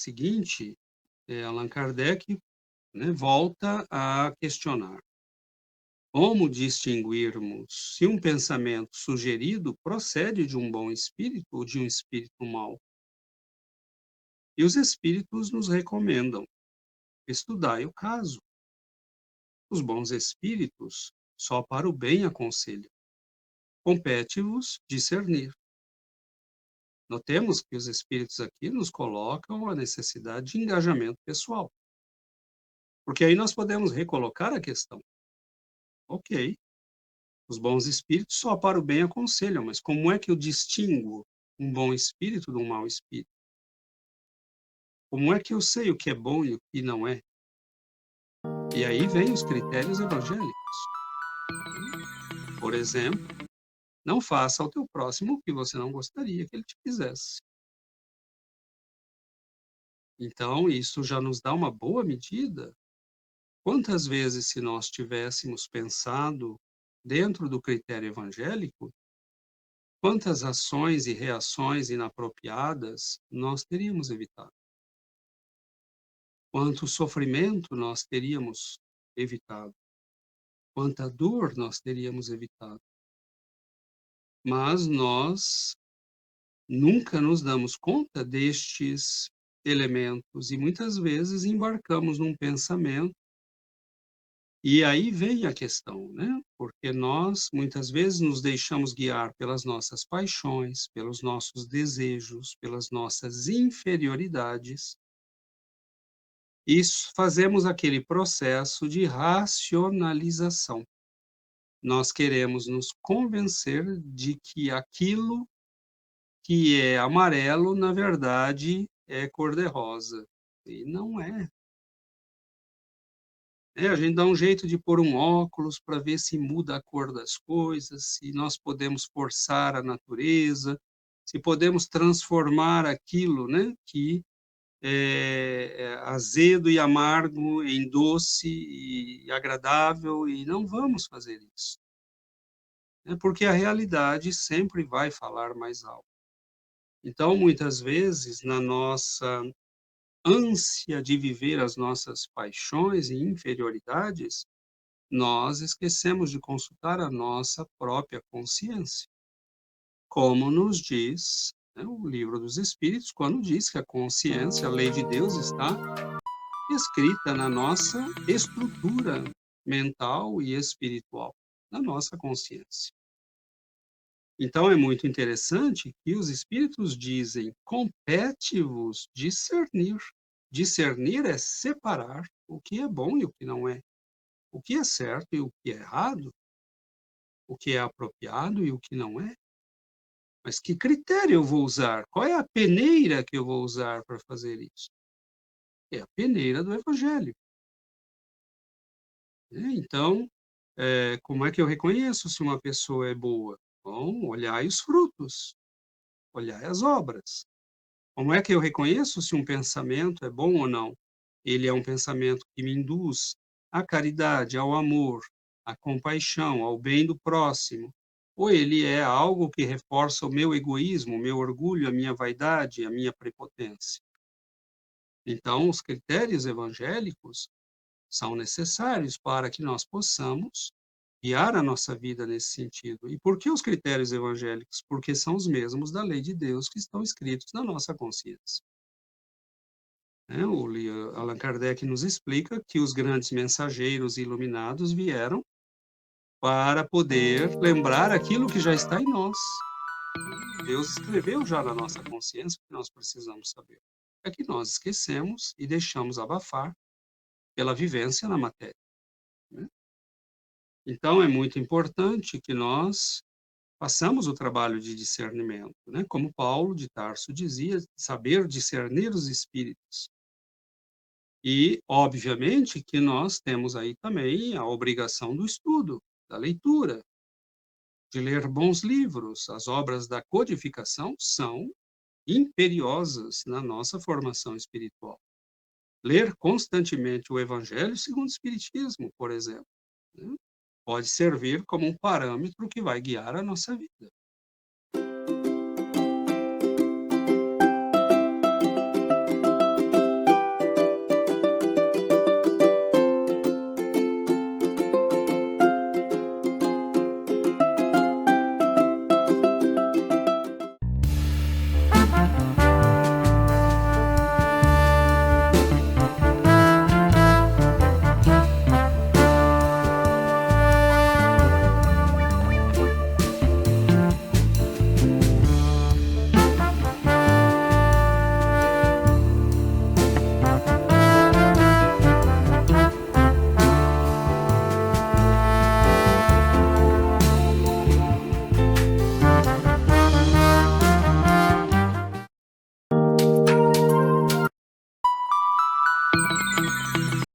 seguinte, Allan Kardec, né, volta a questionar: como distinguirmos se um pensamento sugerido procede de um bom espírito ou de um espírito mau? E os espíritos nos recomendam: estudai o caso. Os bons espíritos só para o bem aconselham. Compete-vos discernir. Notemos que os espíritos aqui nos colocam a necessidade de engajamento pessoal, porque aí nós podemos recolocar a questão. Ok, os bons espíritos só para o bem aconselham, mas como é que eu distingo um bom espírito de um mau espírito? Como é que eu sei o que é bom e o que não é? E aí vem os critérios evangélicos. Por exemplo, não faça ao teu próximo o que você não gostaria que ele te fizesse. Então, isso já nos dá uma boa medida. Quantas vezes, se nós tivéssemos pensado dentro do critério evangélico, quantas ações e reações inapropriadas nós teríamos evitado? Quanto sofrimento nós teríamos evitado? Quanta dor nós teríamos evitado? Mas nós nunca nos damos conta destes elementos e muitas vezes embarcamos num pensamento. E aí vem a questão, né? Porque nós muitas vezes nos deixamos guiar pelas nossas paixões, pelos nossos desejos, pelas nossas inferioridades, e fazemos aquele processo de racionalização. Nós queremos nos convencer de que aquilo que é amarelo, na verdade, é cor-de-rosa. E não é. A gente dá um jeito de pôr um óculos para ver se muda a cor das coisas, se nós podemos forçar a natureza, se podemos transformar aquilo, né, que é azedo e amargo em doce e agradável, e não vamos fazer isso, né, porque a realidade sempre vai falar mais alto. Então, muitas vezes, na nossa ânsia de viver as nossas paixões e inferioridades, nós esquecemos de consultar a nossa própria consciência, como nos diz, né, o Livro dos Espíritos, quando diz que a consciência, a lei de Deus, está escrita na nossa estrutura mental e espiritual, na nossa consciência. Então é muito interessante que os Espíritos dizem: compete-vos discernir. Discernir é separar o que é bom e o que não é, o que é certo e o que é errado, o que é apropriado e o que não é. Mas que critério eu vou usar? Qual é a peneira que eu vou usar para fazer isso? É a peneira do evangelho, né. Então, como é que eu reconheço se uma pessoa é boa? Bom, olhai os frutos, olhai as obras. Como é que eu reconheço se um pensamento é bom ou não? Ele é um pensamento que me induz à caridade, ao amor, à compaixão, ao bem do próximo, ou ele é algo que reforça o meu egoísmo, o meu orgulho, a minha vaidade, a minha prepotência. Então, os critérios evangélicos são necessários para que nós possamos guiar a nossa vida nesse sentido. E por que os critérios evangélicos? Porque são os mesmos da lei de Deus que estão escritos na nossa consciência. Né? Allan Kardec nos explica que os grandes mensageiros iluminados vieram para poder lembrar aquilo que já está em nós. Deus escreveu já na nossa consciência o que nós precisamos saber. É que nós esquecemos e deixamos abafar pela vivência na matéria, né? Então é muito importante que nós façamos o trabalho de discernimento, né? Como Paulo de Tarso dizia, saber discernir os espíritos. E, obviamente, que nós temos aí também a obrigação do estudo, da leitura, de ler bons livros. As obras da codificação são imperiosas na nossa formação espiritual. Ler constantemente o Evangelho segundo o Espiritismo, por exemplo, né, pode servir como um parâmetro que vai guiar a nossa vida.